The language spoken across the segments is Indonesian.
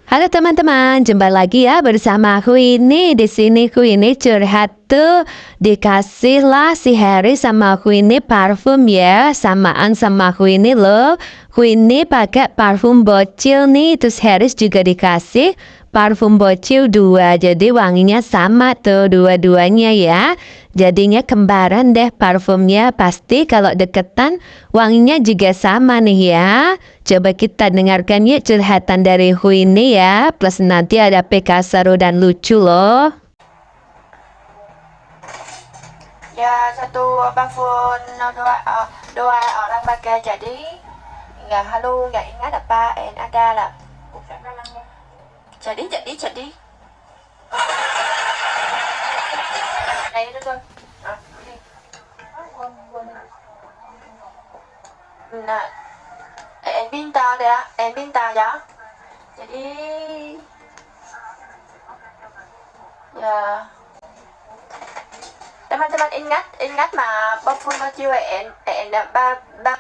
Halo teman-teman, jumpa lagi ya bersama aku ini. Di sini aku ini curhat tuh dikasihlah si Harry sama aku ini parfum ya, samaan sama aku ini loh. Aku ini pakai parfum bocil nih, terus Harry juga dikasih parfum bocil dua, jadi wanginya sama tuh dua-duanya ya. Jadinya kembaran deh parfumnya, pasti kalau deketan wanginya juga sama nih ya. Coba kita dengarkan yuk curhatan dari Hu ini ya. Plus nanti ada PK seru dan lucu loh. Ya, satu parfum dua orang pakai jadi nggak halu nggak ingat apa ada lah. Jadi này nó thôi. Nah, pinta deh ya, pinta ya. Jadi ya teman-teman ingat mà parfum bao nhiêu ba ba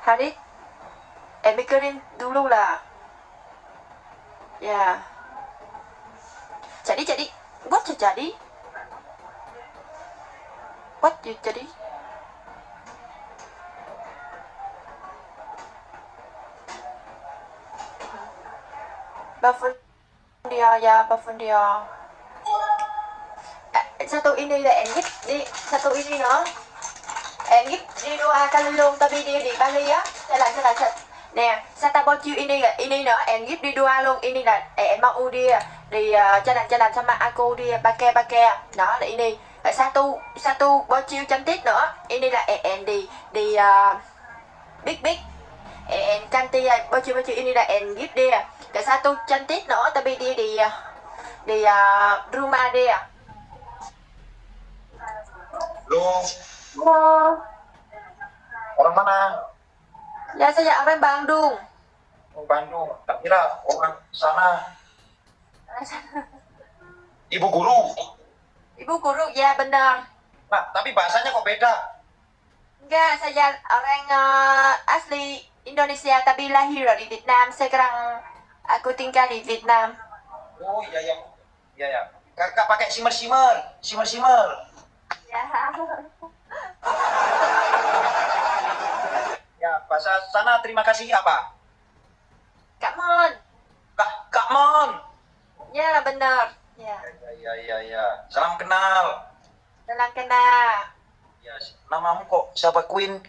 Haris, mikirin dulu lah. Ya. Jadi, what jadi? What jadi? Parfum dia ya, parfum dia. Satu ini là em giúp đi, satu ini nữa. Em giúp đi đua kali luôn, tapi dia di Bali á. Sẽ là nè, Santa Bochu ini nữa, em giúp đi đua luôn. Ini là em mau dia di jalan-jalan sama aku dia pakai đó là ini. Satu Bochu cantik nữa. Ini là em di big em cantik Bochu ini là em giúp dia. Cái satu cantik nữa, tapi dia di rumah dia. Lo Halo. orang mana? Ya saya orang Bandung. Orang Bandung. Tak kira orang sana. Ibu guru. Ibu guru ya benar. Nah, tapi bahasanya kok beda? Enggak, saya orang asli Indonesia tapi lahir di Vietnam. Sekarang aku tinggal di Vietnam. Oh iya ya, iya ya. Kakak pakai simmer. Ya. Ya, bahasa sana terima kasih apa? Cảm ơn. Kak Mon. Ya benar. Ya. Ya. Salam kenal. Salam kenal. Ya, namamu kok siapa Queen?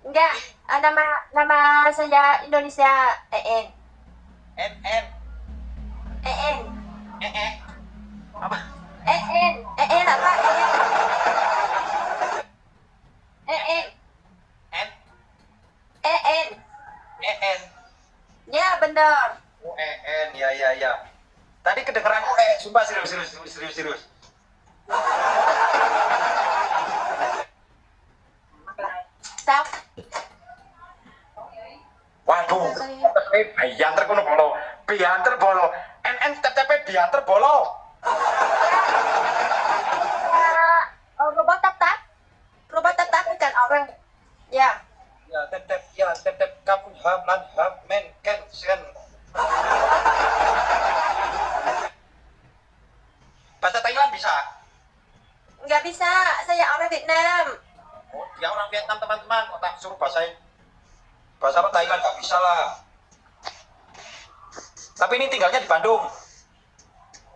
Enggak, nama saya Indonesia EN. N. EN. Apa? EN apa? EN. N. EN. N. Ya benar. Oh, N. Ya. Tadi kedengeran sumpah serius. Sao? Waduh, bianter kono bolo. NN TTP bianter bolo. Robot tap bukan orang. Ya. Ya tep kamu ham men ken sen. Bahasa Thailand bisa? Nggak bisa, saya orang Vietnam. Oh, dia orang Vietnam teman-teman. Kok tak suruh bahasa apa Thailand nggak bisa lah. Tapi ini tinggalnya di Bandung.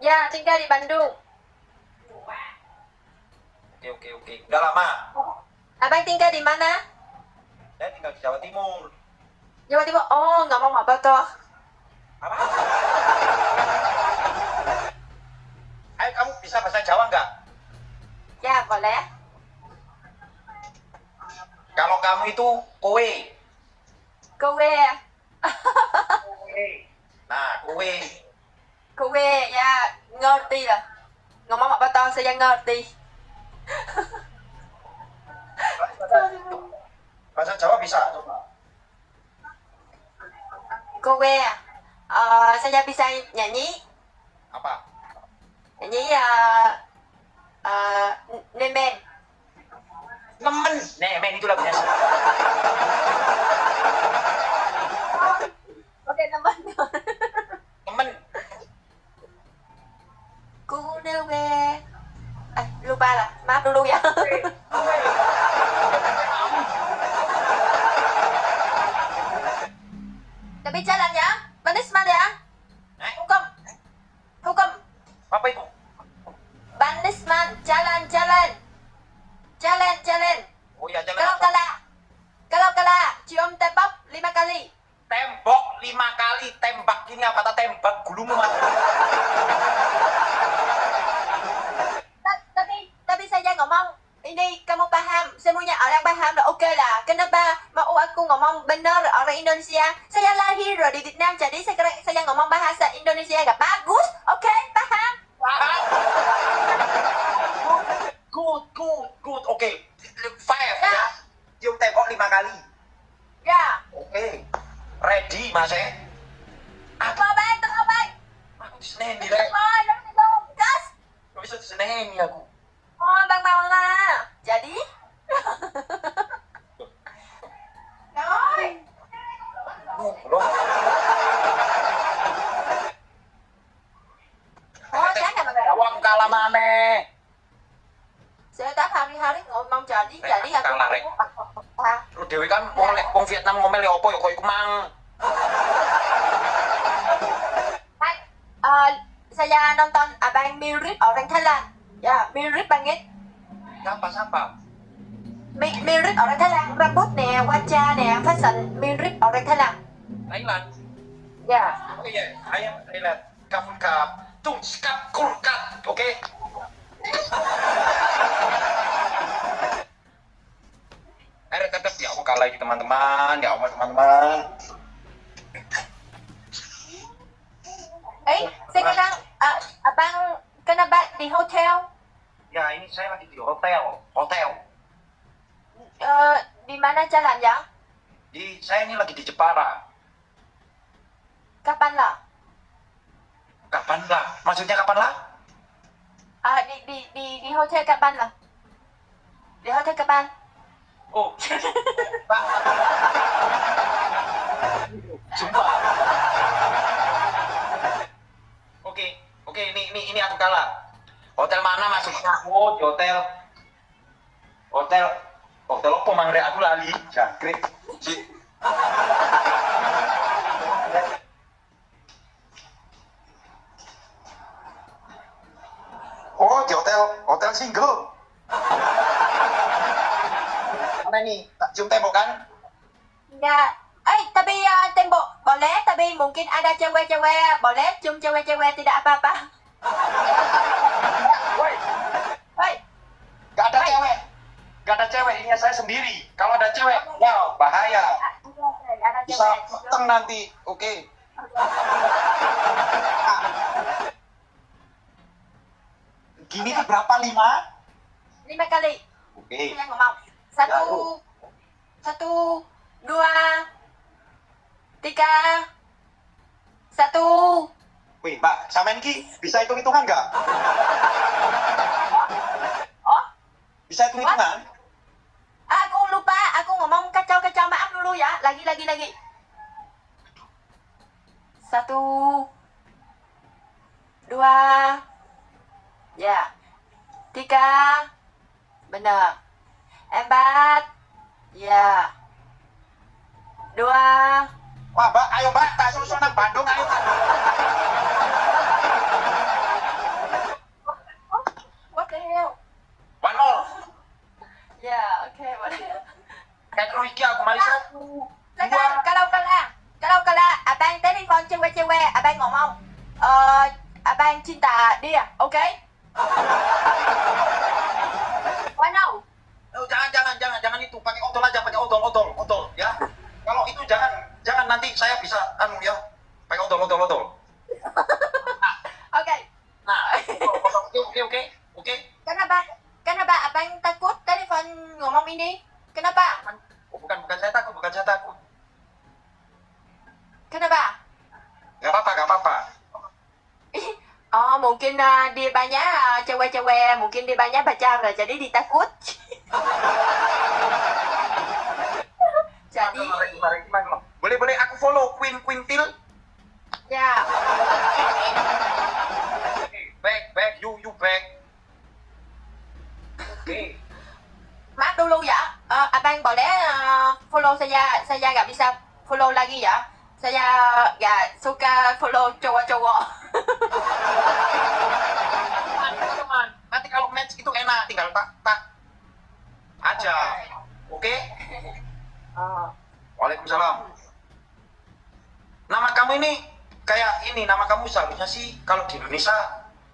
Ya, tinggal di Bandung. Oke. Udah lama. Abang tinggal di mana? Saya tinggal di Jawa Timur. Jawa Timur. Oh, ngomong apa toh? Apa? Ayo kamu bisa bahasa Jawa nggak? Ya, boleh. Kalau kamu itu kowe. Kowe. Nah, kowe. Kowe, ya, ngerti lah. Ngomong apa toh, saya ngerti. Bahasa Jawa bisa coba. Kowe. Saya bisa nyanyi. Apa? Nyanyi Nih men. Nemen. Nih, men itu lagunya. Oke teman. Nemen. Ku nêu về. Lupa lah. Maaf dulu ya. Tapi jalan ya. Banisman ya. Hukum. Hukum. Apa itu? Banisman. Jalan. Jalan. Oh ya, jalan. Kalau kalah, cium tembok 5 kali. Tembok 5 kali, tembak ini apa? Tembak gulumu mas. Tapi saya ngomong ini kamu paham, semuanya orang paham lah, oke lah. Kenapa mau aku ngomong benar orang Indonesia? Saya lahir di Vietnam, jadi sekarang saya ngomong bahasa Indonesia gak bagus, oke, paham? Good. Oke. 5 Ya. ya. Cium tembok 5 kali. Ya, Oke. Ready mas terbaik. Aku diseneni rek. Gas. Gak bisa diseneni aku. Oh, bang mau lah. Jadi? Rồi. Loh. Oh, jangan Awak kalah maneh. Saya tak hari-hari ngomong jadi aku kalah, Rek. Lu dewe kan wong Vietnam ngomel ya apa ya koyo iku mang. Hai, saya nonton abang mirip orang Thailand. Ya, mirip banget. Siapa? Mirip orang Thailand. Rambut nè, wajah nè, fashion mirip orang Thailand. Thailand. Ya. Oh iya, ayam Thailand. Kamu tung skap kulkat, oke? Tetap ya aku kalah lagi teman-teman, ya Allah teman-teman. Sekarang abang kenapa di hotel? Ya ini saya lagi di hotel. Di mana jalan ya? Saya ini lagi di Jepara. Kapan lah? Kapan lah? Maksudnya kapan lah? Di hotel kapan lah? Di hotel kapan? Oh, Pak. Sumpah. Oke, ini aku kalah. Hotel mana maksudnya? Oh, di hotel apa mangre aku lali. Jangkrik. Oh, di hotel single. Mana nih? Tak cium tembok kan? Ya. Tapi tembok boleh, tapi mungkin ada cewek-cewek. Boleh cium cewek-cewek, tidak apa-apa. Woi, gak ada cewek, ini saya sendiri. Kalau ada cewek, wow, bahaya. Ada Bisa cewek. peteng nanti, oke. Gini tuh berapa? 5 kali. Oke. Saya ngomong. Satu, 2, 3, 1. Wih, Mbak, samain ki bisa hitung-hitungan nggak? Oh, Bisa hitung-hitungan? aku lupa. Aku ngomong kacau-kacau. Maaf dulu ya. Lagi. 1, 2, ya. 3, benar. 4, ya. 2. Wah, Mbak, ayo Mbak, tak susun nang Bandung, ayo. What the hell? One more. Ya, oke, boleh. Kayak terus iki aku mari satu. Sekarang kalau kalah, abang telepon cewek-cewek, abang ngomong, abang cinta dia, oke? Why no? Oh, jangan itu, pakai odol aja, pakai odol, ya. Kalau itu jangan nanti saya bisa ya. Pakai odol. Oke. Nah, oke. Kenapa abang takut telepon ngomong ini? Kenapa? Oh, bukan saya takut. Kenapa? Gak apa-apa. mungkin dia banyak cewek-cewek, mungkin dia banyak pacar, jadi ditakut. Jadi, Boleh aku follow Queen Quintil? ya, Back, you back. Oke. maaf dulu ya. Abang boleh follow saya nggak bisa follow lagi ya. Saya nggak suka follow cowok-cowok. Teman-teman, nanti kalau match itu enak, tinggal tak aja. Oke? Waalaikumsalam. Nama kamu ini kayak ini, nama kamu seharusnya sih kalau di Indonesia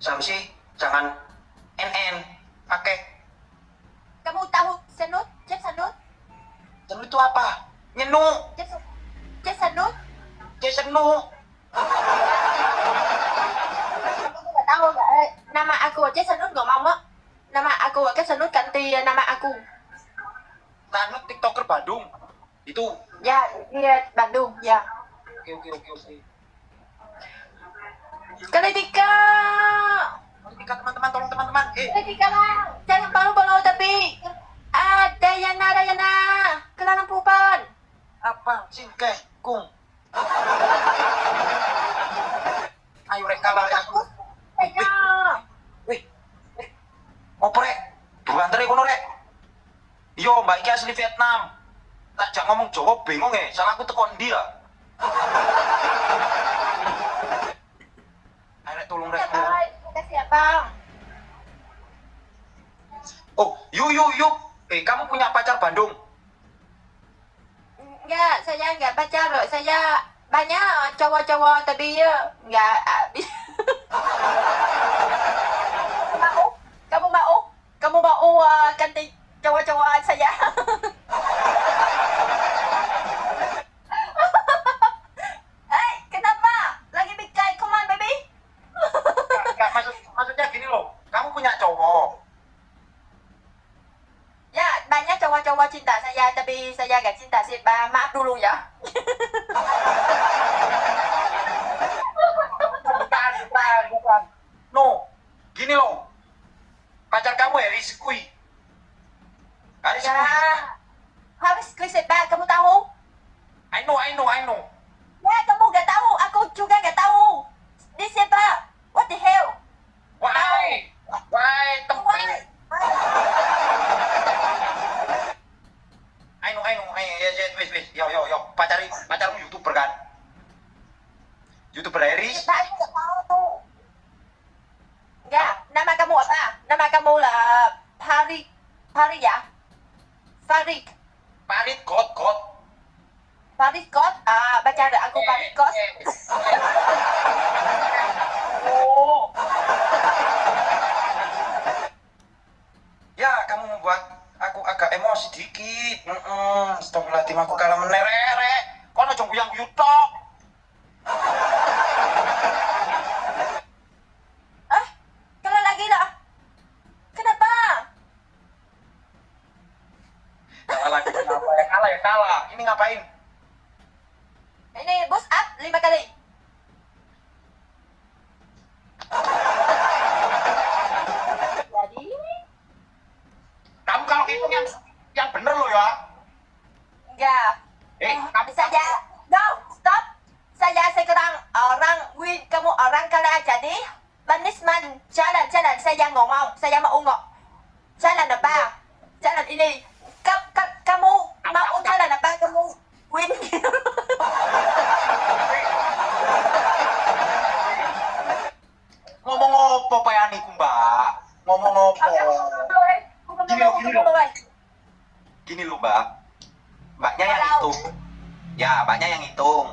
seharusnya jangan NN, pakai Kamu tahu senut? Cep senut? Senut itu apa? Nyenu, Cep senut? Jesenu. Kamu nggak tahu nggak? Nama aku Cep senut nggak mau mak? Nama aku Cep senut ganti nama aku. Tanut TikToker Bandung. Itu. Ya, dia Bandung ya. Oke. Ketika Teman-teman, tolong teman-teman. Ketika lah, jangan baru-baru tapi Dayana, Kelangan Pupan. Apa? Singkeh, kung. Ayo rek kalah aku. Saya. Wih. Opo rek? Buruan tere kono rek. Yo, Mbak iki asli Vietnam. Tak jak ngomong Jawa bingung salahku teko ndi ya? Ayo rek tolong rek. Kasih abang. Oh, yuk. Kamu punya pacar Bandung? Enggak, saya enggak pacar. Saya banyak cowok-cowok tapi enggak habis. Kamu mau ganti cowok-cowok saya? Hey, kenapa? Lagi bikai, come on baby. Enggak, maksudnya gini loh. Kamu punya cowok. Ya, banyak cowok-cowok cinta saya tapi saya enggak cinta sih. Maaf dulu ya. Bukan. No, gini loh. Pacar kamu Haris Kui. Haris Ya. Kui. Haris Kriseba, kamu tahu? I know. Ya, kamu nggak tahu, aku juga nggak tahu. Dia siapa? What the hell? Why? Tempat. I know. Wes. Yo. Pacarmu YouTuber kan? YouTuber Haris. Siapa? Aku nggak tahu. Enggak, nama kamu apa? Nama kamu lah Farid ya? Farid God. Farid Kot? Baca ada aku Farid Kot. Oh. Ya, kamu membuat aku agak emosi dikit. Astagfirullahaladzim, aku kalah menerek. Kono jong yang yutok. Kalau lagi lah. Kenapa? Kalah lagi kenapa ya kalah. Ini ngapain? Ini bus up 5 kali. Jadi, Kamu kalau hitung yang bener loh ya. enggak. Kamu Saya, no, stop. Saya sekarang orang win, kamu orang kala jadi punishment. Jalan, saya ngomong, saya mau ngomong. Jalan apa? Jalan ini. Kamu mau jalan apa? Kamu win. ngomong apa Pak Yaniku, Mbak? Ngomong apa? Gini loh, Mbak. Mbaknya yang hitung. Ya, Mbaknya yang hitung.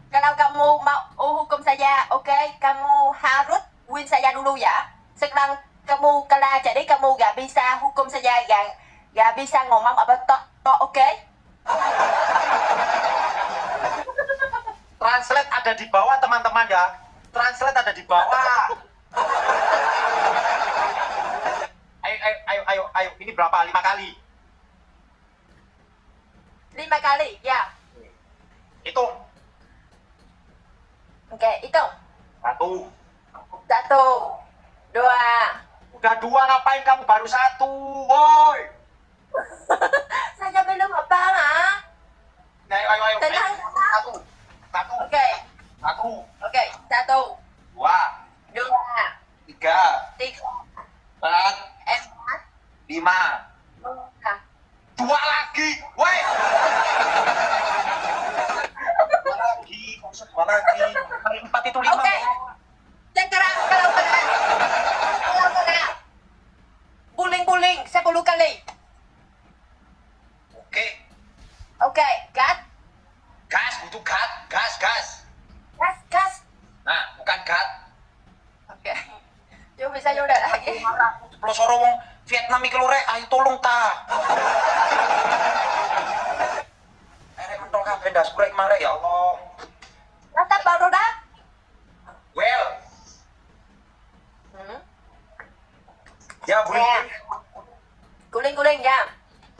Kalau kamu mau hukum saya, oke, kamu harus win saya dulu ya. Sekarang kamu kalah, jadi kamu gak bisa hukum saya, gak bisa ngomong apa toh, oke? Translate ada di bawah, teman-teman ya. Translate ada di bawah. Ayo. Ini berapa? 5 kali. 5 kali, ya. Hitung. Oke, itu. 1, Satu, dua. Udah 2 ngapain kamu baru 1? Woi. Saya belum apa ha? Ayo. Tenang. Satu. Okey. Satu. Okey. Satu, 2, dua, 3, tiga, 4, empat, 5. lima. 2 lagi. Woi. 2 lagi. Kok usah 2 lagi? Kali 4 itu 5. Okey. Sekarang kalau kena guling-guling 10 kali. Oke. Okey, gas. Gas, butuh gas. Gas. Nah, bukan gas. Okey. Jom bisa udah lagi. Kalau soro wong Vietnam iki lho rek, ayo tolong ta. Rek mentol kabeh ndas kurek mare ya Allah. Tatap baru dah. Well, ya boleh. Guling-guling ya.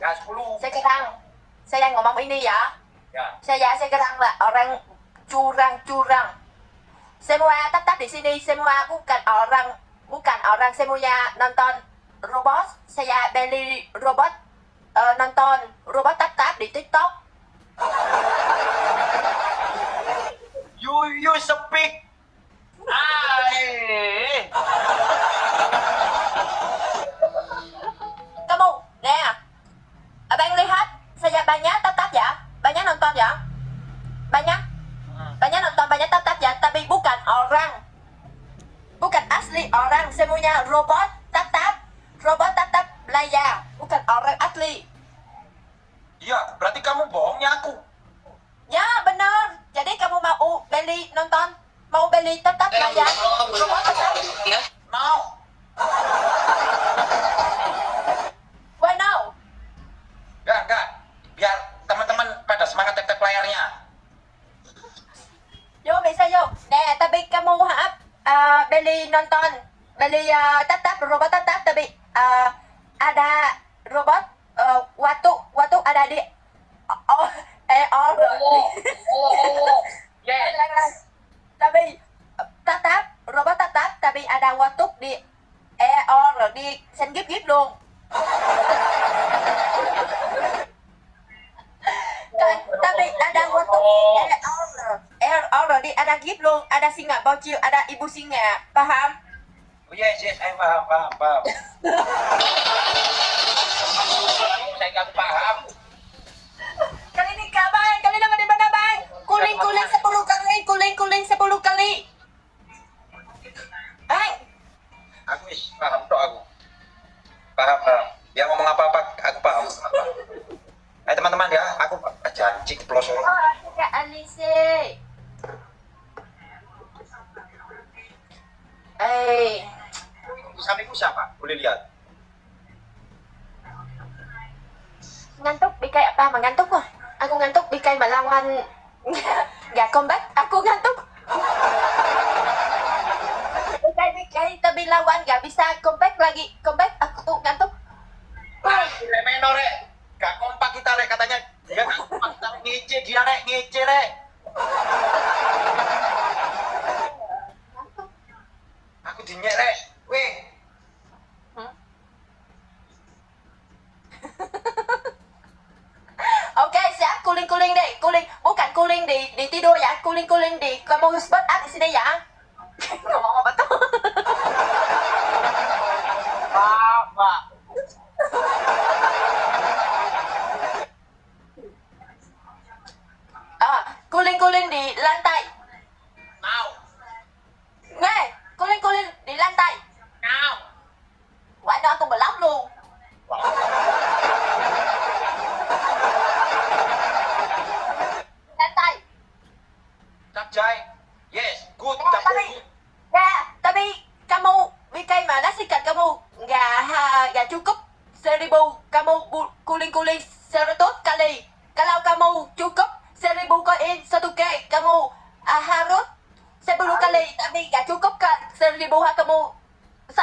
Gas 10. Sekarang saya ngomong ini ya. Ya. Saya sekarang lah orang curang-curang. Semua tetap di sini, semua bukan orang semuanya nonton robot. Saya beli robot, nonton robot tetap di TikTok. You speak. Ai. Kamu, nè, abang lihat saya banyak tetap ya, banyak nonton ya, banyak nonton, banyak tetap ya, tapi bukan orang, bukan asli orang, semuanya robot tetap layar, bukan orang asli. Iya, berarti kamu bohongnya aku. Ya benar, jadi kamu mau beli nonton, mau beli tetap layar, robot tetap. No. Why now? Enggak. Biar teman-teman pada semangat tap layarnya. Yuk bisa yuk. Nè, tapi kamu beli nonton, beli tetap robot tetap, tapi ada robot waktu ada di Yes. tapi tetap robot tetap, tapi ada waktu di di sen gip luôn. Tapi ada waktu di ada gip luôn, ada singa bocil, ada ibu singa, paham? Oh, yes, saya paham. Saya nggak paham. Kali ini kabar, kali nama di mana bang? Kuling 10 kali, kuling 10 kali. Bang, Aku paham tok aku. Paham. Dia ngomong apa-apa aku paham. Teman-teman ya, aku janji pelosor. Kak Alice. Sampingku siapa? Boleh lihat. Ngantuk bikai apa mà ngantuk kok? Aku ngantuk bikai mà lawan gak comeback, aku ngantuk. Bikai tapi lawan gak bisa comeback lagi. Comeback aku ngantuk. Remeno rek. Gak kompak kita rek katanya. Dia gak kompak kita ngece rek. Aku dinyek rek. Weh. Oke, siap kuling-kuling deh, kuling bukan kuling di tidur ya, kuling-kuling di kamu spot up di sini ya. Ngomong apa tuh? Apa? Kuling-kuling di lantai. Now. Nghe, kuling-kuling di lantai. Now. Quả đó aku block luôn. Lantai. Capcay. Yes, good. Ya, tapi kamu bikin mana sih kan kamu nggak cukup 1000 kamu kuling-kuling 100 kali. Kalau kamu cukup 1000 koin 1K kamu harus 10 kali, tapi nggak cukup kan 1000 kamu 100.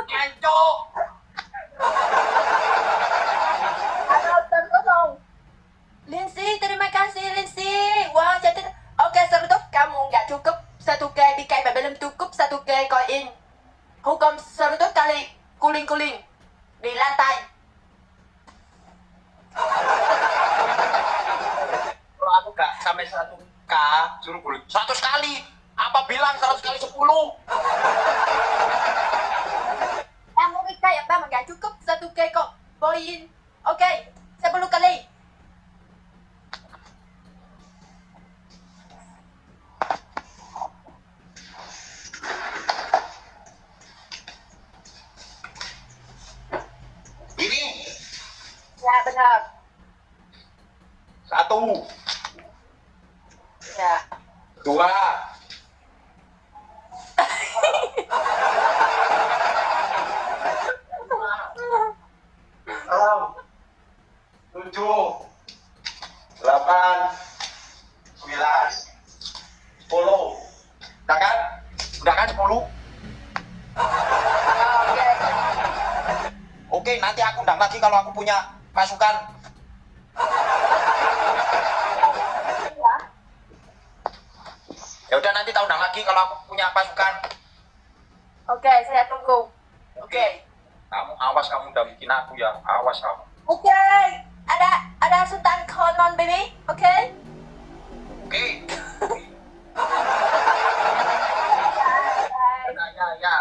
Ngancok. Halo, terus dong. Lindsay, terima kasih Lindsay. Wah, cantik. Oke, 100 Hukum seruduk kali kuling-kuling di lantai. Kalau aku gak sampai 1K, suruh guling 100 kali. Apa bilang 100 kali 10? Mau cái ya ba mà gak cukup 1K kok poin. Oke, 10 kali. Ini Ya benar. 1, Ya. 2, 7, 8, 9, 10. Udah kan? Udah kan 10? Oke. Oke, nanti aku undang lagi kalau aku punya pasukan. Ya udah, nanti tak undang lagi kalau aku punya pasukan. Oke, saya tunggu. Oke. Kamu awas, kamu udah bikin aku ya. Awas kamu. Oke. Ada Sultan Konon baby. Oke. Oke. Ya.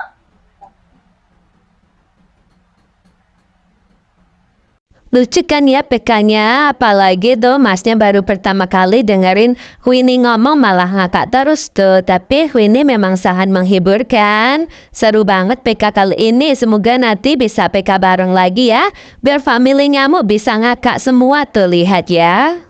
Lucu kan ya PK-nya, apalagi tuh masnya baru pertama kali dengerin Queenie ngomong malah ngakak terus tuh. Tapi Queenie memang sangat menghibur kan. Seru banget PK kali ini, semoga nanti bisa PK bareng lagi ya. Biar family nyamuk bisa ngakak semua tuh, lihat ya.